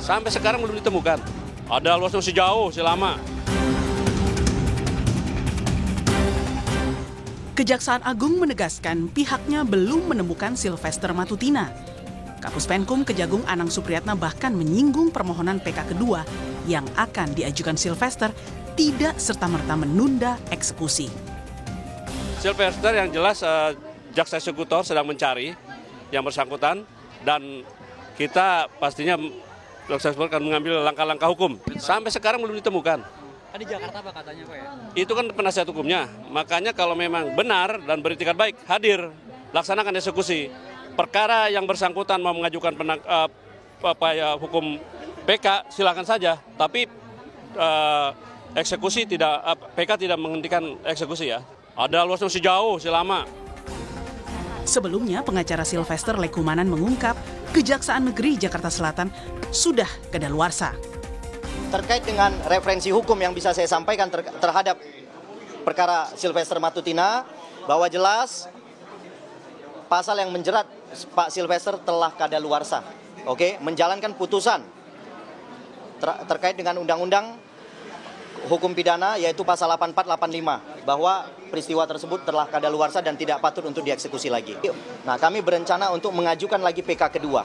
Sampai sekarang belum ditemukan. Ada luasnya masih jauh, masih lama. Kejaksaan Agung menegaskan pihaknya belum menemukan Sylvester Matutina. Kapus Penkum Kejagung Anang Supriyatna bahkan menyinggung permohonan PK kedua yang akan diajukan Sylvester tidak serta-merta menunda eksekusi. Sylvester yang jelas jaksa eksekutor sedang mencari yang bersangkutan dan kita pastinya jaksa eksekutor akan mengambil langkah-langkah hukum. Sampai sekarang belum ditemukan. Di Jakarta Pak katanya Pak ya? Itu kan penasihat hukumnya. Makanya kalau memang benar dan beritikat baik, hadir, laksanakan eksekusi. Perkara yang bersangkutan mau mengajukan hukum PK silakan saja. Tapi eksekusi tidak, PK tidak menghentikan eksekusi ya. Ada luasnya masih jauh, masih lama. Sebelumnya, pengacara Sylvester Lekumanan mengungkap Kejaksaan Negeri Jakarta Selatan sudah kadaluarsa. Terkait dengan referensi hukum yang bisa saya sampaikan terhadap perkara Sylvester Matutina, bahwa jelas pasal yang menjerat Pak Sylvester telah kadaluarsa, menjalankan putusan terkait dengan undang-undang hukum pidana yaitu pasal 8485 bahwa peristiwa tersebut telah kadaluarsa dan tidak patut untuk dieksekusi lagi. Nah, kami berencana untuk mengajukan lagi PK kedua.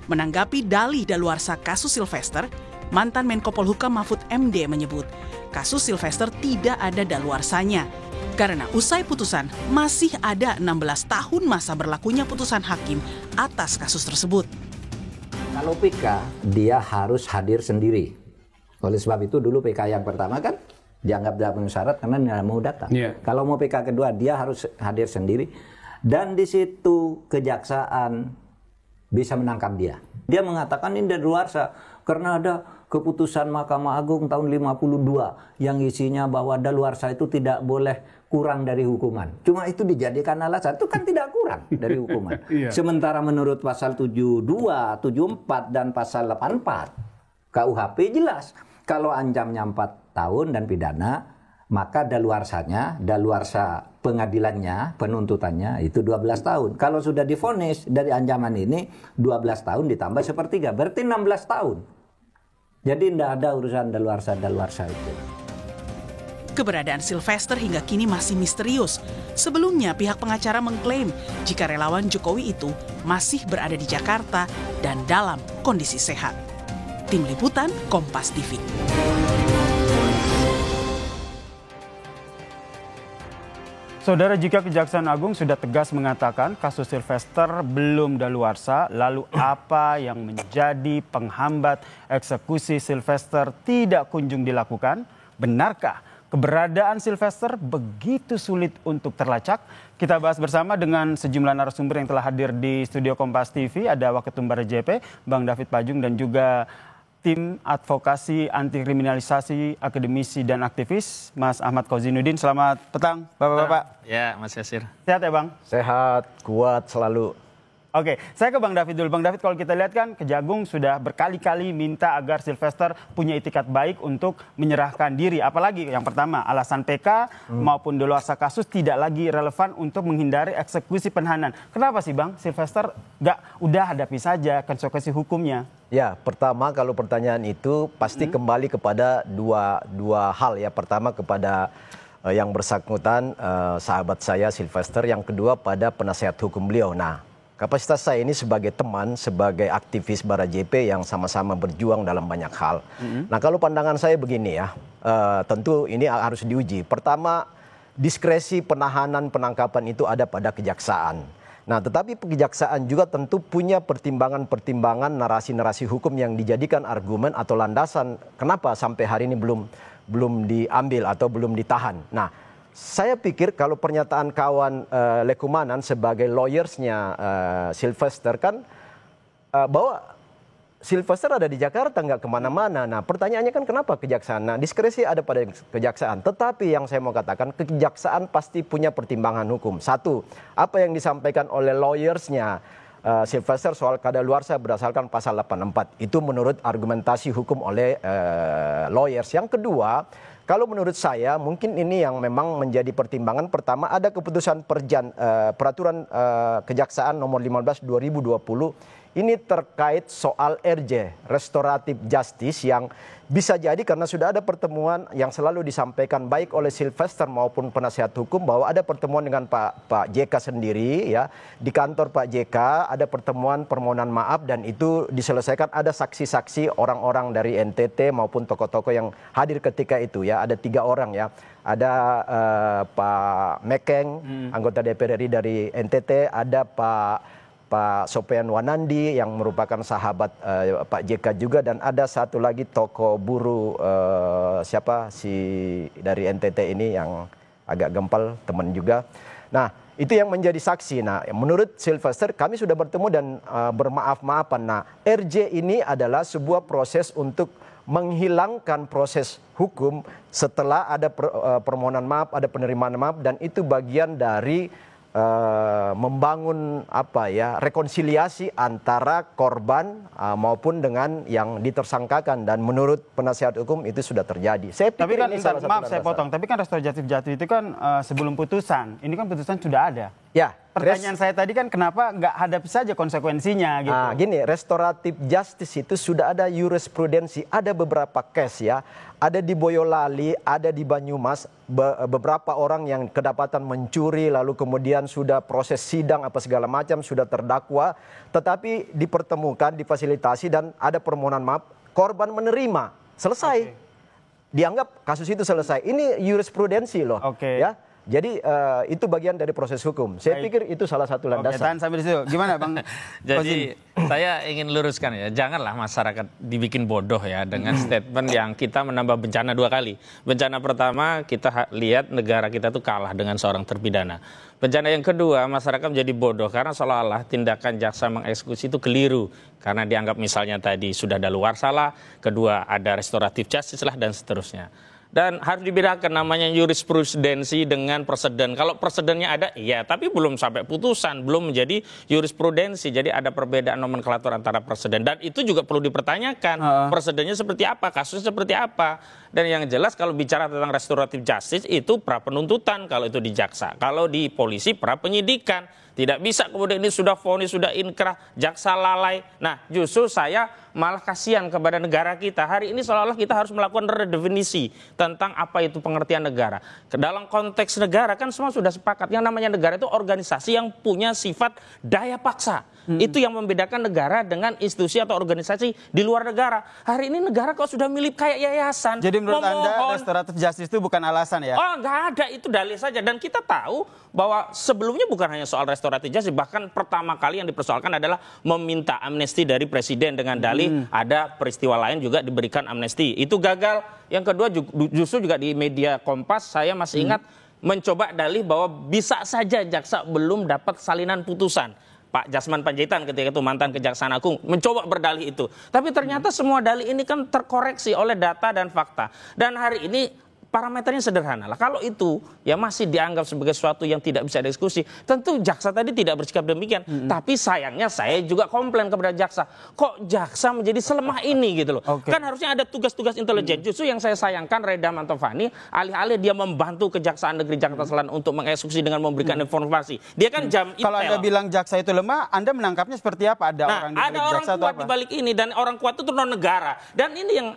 Menanggapi dalih daluarsa kasus Sylvester, mantan Menko Polhukam Mahfud MD menyebut kasus Sylvester tidak ada daluarsanya karena usai putusan masih ada 16 tahun masa berlakunya putusan hakim atas kasus tersebut. Kalau PK, dia harus hadir sendiri. Oleh sebab itu dulu PK yang pertama kan dianggap tidak memenuhi syarat karena tidak mau datang. Kalau mau PK kedua dia harus hadir sendiri dan di situ kejaksaan bisa menangkap dia. Dia mengatakan ini daluarsa karena ada keputusan Mahkamah Agung tahun 52 yang isinya bahwa daluarsa itu tidak boleh kurang dari hukuman. Cuma itu dijadikan alasan, itu kan tidak kurang dari hukuman. Sementara menurut pasal 72, 74 dan pasal 84 KUHP jelas kalau ancamnya 4 tahun dan pidana, maka daluarsanya, daluarsa pengadilannya, penuntutannya itu 12 tahun. Kalau sudah divonis dari ancaman ini 12 tahun ditambah sepertiga, berarti 16 tahun. Jadi tidak ada urusan daluarsa itu. Keberadaan Sylvester hingga kini masih misterius. Sebelumnya pihak pengacara mengklaim jika relawan Jokowi itu masih berada di Jakarta dan dalam kondisi sehat. Tim Liputan Kompas TV. Saudara, jika Kejaksaan Agung sudah tegas mengatakan kasus Sylvester belum daluarsa, lalu apa yang menjadi penghambat eksekusi Sylvester tidak kunjung dilakukan? Benarkah keberadaan Sylvester begitu sulit untuk terlacak? Kita bahas bersama dengan sejumlah narasumber yang telah hadir di studio Kompas TV. Ada Waketum Barat JP, Bang David Pajung, dan juga tim advokasi anti kriminalisasi, akademisi dan aktivis, Mas Ahmad Kozinuddin. Selamat petang, Bapak-bapak. Ya, Mas Yasir. Sehat ya, Bang? Sehat, kuat selalu. Oke, saya ke Bang David dulu. Bang David, kalau kita lihat kan Kejagung sudah berkali-kali minta agar Sylvester punya itikat baik untuk menyerahkan diri. Apalagi yang pertama, alasan PK maupun daluarsa kasus tidak lagi relevan untuk menghindari eksekusi penahanan. Kenapa sih, Bang? Sylvester udah hadapi saja konsekuensi hukumnya. Ya, pertama kalau pertanyaan itu pasti kembali kepada dua hal ya. Pertama kepada yang bersangkutan sahabat saya Sylvester, yang kedua pada penasihat hukum beliau. Nah, kapasitas saya ini sebagai teman, sebagai aktivis Barat JP yang sama-sama berjuang dalam banyak hal. Nah, kalau pandangan saya begini ya, tentu ini harus diuji. Pertama, diskresi penahanan penangkapan itu ada pada kejaksaan. Nah, tetapi kejaksaan juga tentu punya pertimbangan-pertimbangan narasi-narasi hukum yang dijadikan argumen atau landasan kenapa sampai hari ini belum diambil atau belum ditahan. Nah, saya pikir kalau pernyataan kawan Lekumanan sebagai lawyersnya Sylvester kan bahwa Sylvester ada di Jakarta, nggak kemana-mana. Nah, pertanyaannya kan kenapa kejaksaan? Nah, diskresi ada pada kejaksaan. Tetapi yang saya mau katakan, kejaksaan pasti punya pertimbangan hukum. Satu, apa yang disampaikan oleh lawyersnya Sylvester soal kadaluarsa berdasarkan pasal 84. Itu menurut argumentasi hukum oleh lawyers. Yang kedua, kalau menurut saya mungkin ini yang memang menjadi pertimbangan. Pertama, ada keputusan peraturan kejaksaan nomor 15 2020 ini terkait soal RJ, Restoratif Justice, yang bisa jadi karena sudah ada pertemuan yang selalu disampaikan baik oleh Sylvester maupun penasihat hukum bahwa ada pertemuan dengan Pak JK sendiri ya, di kantor Pak JK ada pertemuan permohonan maaf dan itu diselesaikan, ada saksi-saksi orang-orang dari NTT maupun tokoh-tokoh yang hadir ketika itu ya, ada 3 orang ya. Ada Pak Mekeng, anggota DPR RI dari NTT, ada Pak Sofian Wanandi yang merupakan sahabat Pak JK juga, dan ada satu lagi tokoh buruh siapa si dari NTT ini yang agak gempal, teman juga. Nah, itu yang menjadi saksi. Nah, menurut Sylvester kami sudah bertemu dan bermaaf-maafan. Nah, RJ ini adalah sebuah proses untuk menghilangkan proses hukum setelah ada permohonan maaf, ada penerimaan maaf, dan itu bagian dari membangun rekonsiliasi antara korban maupun dengan yang ditersangkakan, dan menurut penasihat hukum itu sudah terjadi. Saya pikir tapi kan ini salah satu maaf saya potong, tapi kan restoratif justice itu kan sebelum putusan, ini kan putusan sudah ada. Ya. Pertanyaan saya tadi kan kenapa nggak hadapi saja konsekuensinya gitu. Nah, gini, restoratif justice itu sudah ada jurisprudensi, ada beberapa case ya. Ada di Boyolali, ada di Banyumas, beberapa orang yang kedapatan mencuri lalu kemudian sudah proses sidang apa segala macam, sudah terdakwa, tetapi dipertemukan, difasilitasi dan ada permohonan maaf, korban menerima, selesai. Dianggap kasus itu selesai. Ini jurisprudensi loh. Ya. Jadi itu bagian dari proses hukum. Saya pikir itu salah satu landasan. Tahan sampai di situ. Gimana Bang? Jadi saya ingin luruskan ya, janganlah masyarakat dibikin bodoh ya dengan statement yang kita menambah bencana 2 kali. Bencana pertama kita lihat negara kita tuh kalah dengan seorang terpidana. Bencana yang kedua, masyarakat menjadi bodoh karena seolah-olah tindakan jaksa mengeksekusi itu keliru. Karena dianggap misalnya tadi sudah daluarsa lah, kedua ada restoratif justice lah dan seterusnya. Dan harus dibedakan namanya jurisprudensi dengan preseden. Kalau presidennya ada, iya, tapi belum sampai putusan, belum menjadi jurisprudensi. Jadi ada perbedaan nomenklatur antara preseden. Dan itu juga perlu dipertanyakan. Presidennya seperti apa, kasusnya seperti apa. Dan yang jelas kalau bicara tentang restoratif justice itu pra penuntutan kalau itu di jaksa. Kalau di polisi pra penyidikan. Tidak bisa kemudian ini sudah vonis, sudah inkrah, jaksa lalai. Nah, justru saya malah kasihan kepada negara kita. Hari ini seolah-olah kita harus melakukan redefinisi tentang apa itu pengertian negara. Dalam konteks negara kan semua sudah sepakat. Yang namanya negara itu organisasi yang punya sifat daya paksa. Itu yang membedakan negara dengan institusi atau organisasi di luar negara. Hari ini negara kok sudah milik kayak yayasan. Jadi menurut Anda restoratif justice itu bukan alasan ya? Oh, nggak ada, itu dalil saja. Dan kita tahu bahwa sebelumnya bukan hanya soal restoratif justice, bahkan pertama kali yang dipersoalkan adalah meminta amnesti dari presiden dengan dalih ada peristiwa lain juga diberikan amnesti. Itu gagal. Yang kedua justru juga di media Kompas saya masih ingat mencoba dalih bahwa bisa saja jaksa belum dapat salinan putusan. Pak Jasman Panjaitan ketika itu mantan Kejaksaan Agung mencoba berdalih itu. Tapi ternyata semua dalih ini kan terkoreksi oleh data dan fakta. Dan hari ini parameternya sederhana lah. Kalau itu ya masih dianggap sebagai sesuatu yang tidak bisa dieksekusi, tentu jaksa tadi tidak bersikap demikian. Tapi sayangnya saya juga komplain kepada jaksa. Kok jaksa menjadi selemah ini gitu loh. Kan harusnya ada tugas-tugas intelijen. Justru yang saya sayangkan Reda Mantovani, alih-alih dia membantu Kejaksaan Negeri Jakarta Selatan untuk mengeksekusi dengan memberikan informasi. Dia kan jam intel. Kalau Anda bilang jaksa itu lemah, Anda menangkapnya seperti apa? Ada orang di balik jaksa atau apa? Ada orang kuat di balik ini, dan orang kuat itu non negara. Dan ini yang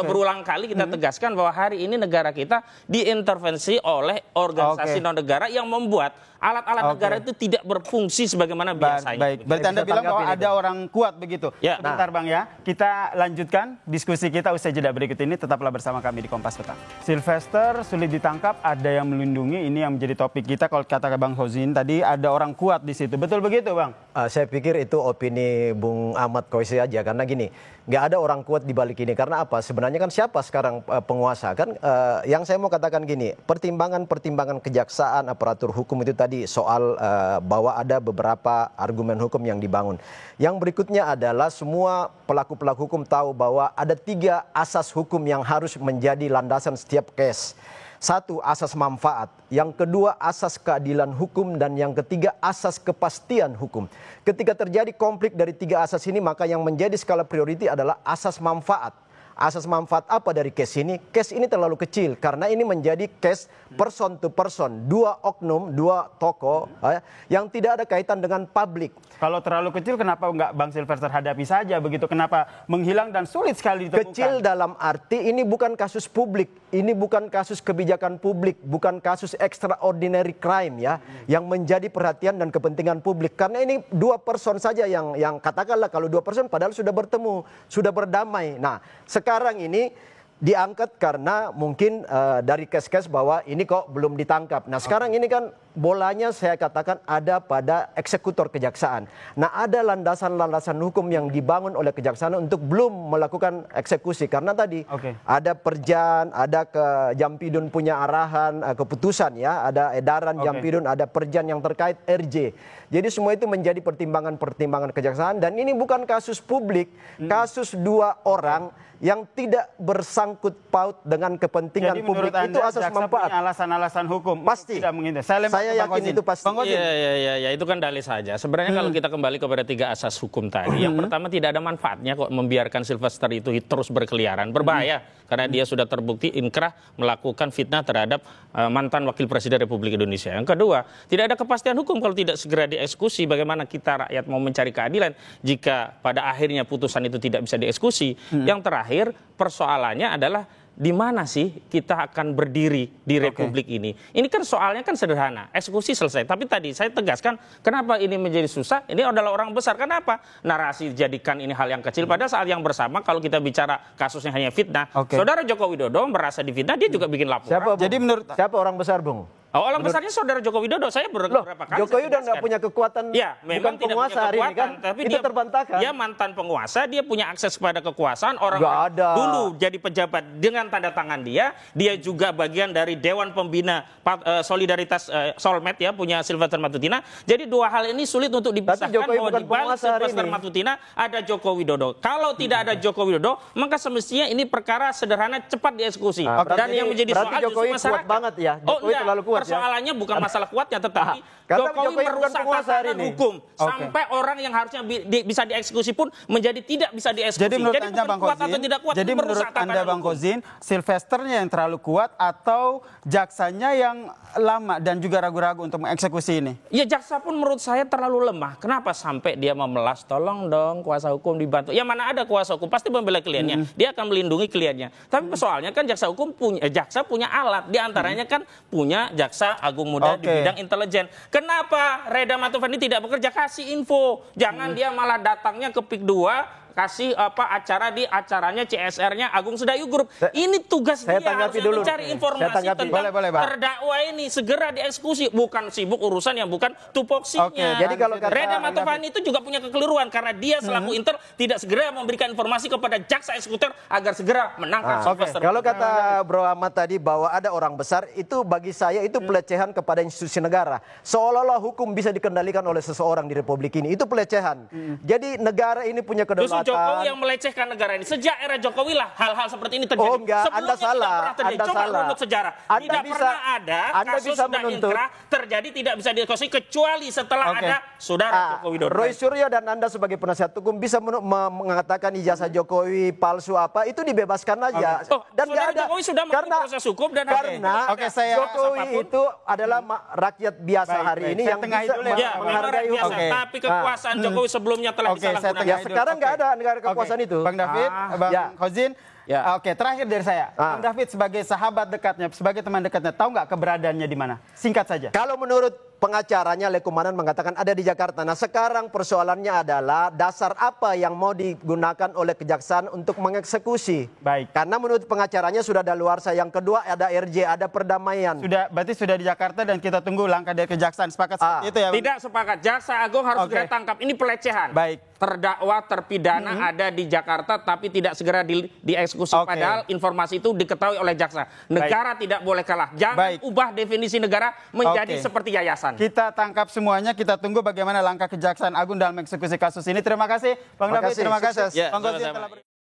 berulang kali kita tegaskan bahwa hari ini negara kita diintervensi oleh organisasi non-negara yang membuat alat-alat negara itu tidak berfungsi sebagaimana biasanya. Baik, berarti Anda bilang bahwa ada orang kuat begitu. Ya. Sebentar Bang ya, kita lanjutkan diskusi kita usai jeda berikut ini. Tetaplah bersama kami di Kompas Petang. Sylvester sulit ditangkap, ada yang melindungi, ini yang menjadi topik kita. Kalau kata Bang Hozin tadi ada orang kuat di situ, betul begitu Bang? Saya pikir itu opini Bung Ahmad Koisi aja, karena gini, nggak ada orang kuat di balik ini. Karena apa? Sebenarnya kan siapa sekarang penguasa? Kan yang saya mau katakan gini, pertimbangan kejaksaan, aparatur hukum itu tadi soal bahwa ada beberapa argumen hukum yang dibangun. Yang berikutnya adalah semua pelaku-pelaku hukum tahu bahwa ada 3 asas hukum yang harus menjadi landasan setiap case. 1, asas manfaat. Yang kedua, asas keadilan hukum. Dan yang ketiga, asas kepastian hukum. Ketika terjadi konflik dari 3 asas ini, maka yang menjadi skala priority adalah asas manfaat. asas manfaat apa dari case ini? Case ini terlalu kecil karena ini menjadi case person to person, dua oknum, dua tokoh yang tidak ada kaitan dengan publik. Kalau terlalu kecil, kenapa nggak Bang Silvester hadapi saja begitu? Kenapa menghilang dan sulit sekali ditemukan? Kecil dalam arti ini bukan kasus publik, ini bukan kasus kebijakan publik, bukan kasus extraordinary crime ya, yang menjadi perhatian dan kepentingan publik. Karena ini dua person saja yang katakanlah kalau dua person padahal sudah bertemu, sudah berdamai. Nah, sekarang ini diangkat karena mungkin dari kes-kes bahwa ini kok belum ditangkap. Nah sekarang ini kan bolanya saya katakan ada pada eksekutor kejaksaan. Nah ada landasan-landasan hukum yang dibangun oleh kejaksaan untuk belum melakukan eksekusi. Karena tadi ada perjan, ada ke Jampidun punya arahan, keputusan ya, ada edaran Jampidun, ada perjan yang terkait RJ. Jadi semua itu menjadi pertimbangan-pertimbangan kejaksaan dan ini bukan kasus publik, kasus dua orang yang tidak bersangkut paut dengan kepentingan publik. Itu asas manfaat. Alasan-alasan hukum pasti tidak menghindar. Saya yakin itu pasti. Ya, itu kan dalih saja. Sebenarnya kalau kita kembali kepada 3 asas hukum tadi, yang pertama tidak ada manfaatnya kok membiarkan Silvester itu terus berkeliaran, berbahaya karena dia sudah terbukti inkrah melakukan fitnah terhadap mantan wakil presiden Republik Indonesia. Yang kedua, tidak ada kepastian hukum kalau tidak segera dieksekusi. Bagaimana kita rakyat mau mencari keadilan jika pada akhirnya putusan itu tidak bisa dieksekusi? Yang terakhir, persoalannya adalah di mana sih kita akan berdiri di Republik ini? Ini kan soalnya kan sederhana, eksekusi selesai. Tapi tadi saya tegaskan, kenapa ini menjadi susah? Ini adalah orang besar. Kenapa? Narasi dijadikan ini hal yang kecil. Pada saat yang bersama, kalau kita bicara kasusnya hanya fitnah, Saudara Joko Widodo merasa difitnah, dia juga bikin laporan. Jadi menurut siapa orang besar, Bung? Orang besarnya Saudara Joko Widodo. Saya beberapa kali. Jokowi udah nggak punya kekuatan, ya, memang bukan penguasa hari ini kan, tapi itu terbantahkan. Dia mantan penguasa, dia punya akses kepada kekuasaan. Orang dulu jadi pejabat dengan tanda tangan dia juga bagian dari Dewan Pembina Solidaritas Solmed ya, punya Silvester Matutina. Jadi dua hal ini sulit untuk dipisahkan bahwa di balik Silvester Matutina ada Joko Widodo. Kalau tidak ada Joko Widodo, maka semestinya ini perkara sederhana cepat dieksekusi. Dan yang menjadi soal Jokowi kuat banget ya. Jokowi terlalu kuat. Persoalannya bukan masalah kuatnya, tetapi Jokowi merusak tatanan hukum sampai orang yang harusnya bisa dieksekusi pun menjadi tidak bisa dieksekusi. Jadi menurut Anda, Bang Kozin, menurut Anda, Bang Kozin, Silvesternya yang terlalu kuat atau jaksanya yang lama dan juga ragu-ragu untuk mengeksekusi ini? Ya, jaksa pun menurut saya terlalu lemah. Kenapa sampai dia memelas? Tolong dong kuasa hukum dibantu. Ya mana ada kuasa hukum pasti membela kliennya. Dia akan melindungi kliennya. Tapi soalnya kan jaksa punya alat. Di antaranya kan punya Jaksa Agung Muda di bidang intelijen. Kenapa Reda Matufani tidak bekerja? Kasih info. Jangan dia malah datangnya ke PIK 2, kasih acara di acaranya CSR-nya Agung Sedayu Group. Ini tugas dia, harusnya mencari informasi tentang terdakwa ini, segera dieksekusi, bukan sibuk urusan yang bukan tupoksinya. Jadi kalau Reda Matufani itu juga punya kekeliruan karena dia selaku Intel tidak segera memberikan informasi kepada jaksa eksekutor agar segera menangkap Silvester. Kalau kata Bro Ahmad tadi bahwa ada orang besar, itu bagi saya itu pelecehan kepada institusi negara. Seolah-olah hukum bisa dikendalikan oleh seseorang di Republik ini. Itu pelecehan. Jadi negara ini punya kedaulatan. Jokowi yang melecehkan negara ini. Sejak era Jokowi lah hal-hal seperti ini terjadi. Oh enggak, sebelumnya Anda salah. Tidak pernah terjadi. Coba runut sejarah. Tidak pernah ada kasus sudah inkrah terjadi tidak bisa dieksekusi kecuali setelah ada Saudara Joko Widodo. Roy Suryo dan Anda sebagai penasihat hukum bisa mengatakan ijazah Jokowi palsu apa, itu dibebaskan aja. Dan nggak ada. Jokowi sudah melalui proses hukum dan karena Jokowi itu adalah rakyat biasa hari ini yang bisa menghargai hukum. Tapi kekuasaan Jokowi sebelumnya telah disalahgunakan. Sekarang nggak ada negara kekuasaan itu. Bang David, Bang Kozin. Oke, terakhir dari saya. Bang David sebagai sahabat dekatnya, sebagai teman dekatnya, tahu nggak keberadaannya di mana? Singkat saja. Kalau menurut pengacaranya Lekumanan mengatakan ada di Jakarta. Nah sekarang persoalannya adalah dasar apa yang mau digunakan oleh kejaksaan untuk mengeksekusi. Baik. Karena menurut pengacaranya sudah daluarsa. Yang kedua ada RJ, ada perdamaian. Berarti sudah di Jakarta dan kita tunggu langkah dari kejaksaan. Sepakat seperti itu ya? Tidak sepakat. Jaksa Agung harus segera tangkap. Ini pelecehan. Baik. Terdakwa terpidana ada di Jakarta tapi tidak segera dieksekusi. Padahal informasi itu diketahui oleh jaksa. Negara tidak boleh kalah. Jangan ubah definisi negara menjadi seperti yayasan. Kita tangkap semuanya, kita tunggu bagaimana langkah Kejaksaan Agung dalam eksekusi kasus ini. Terima kasih Bang David, terima kasih Bang Kozin telah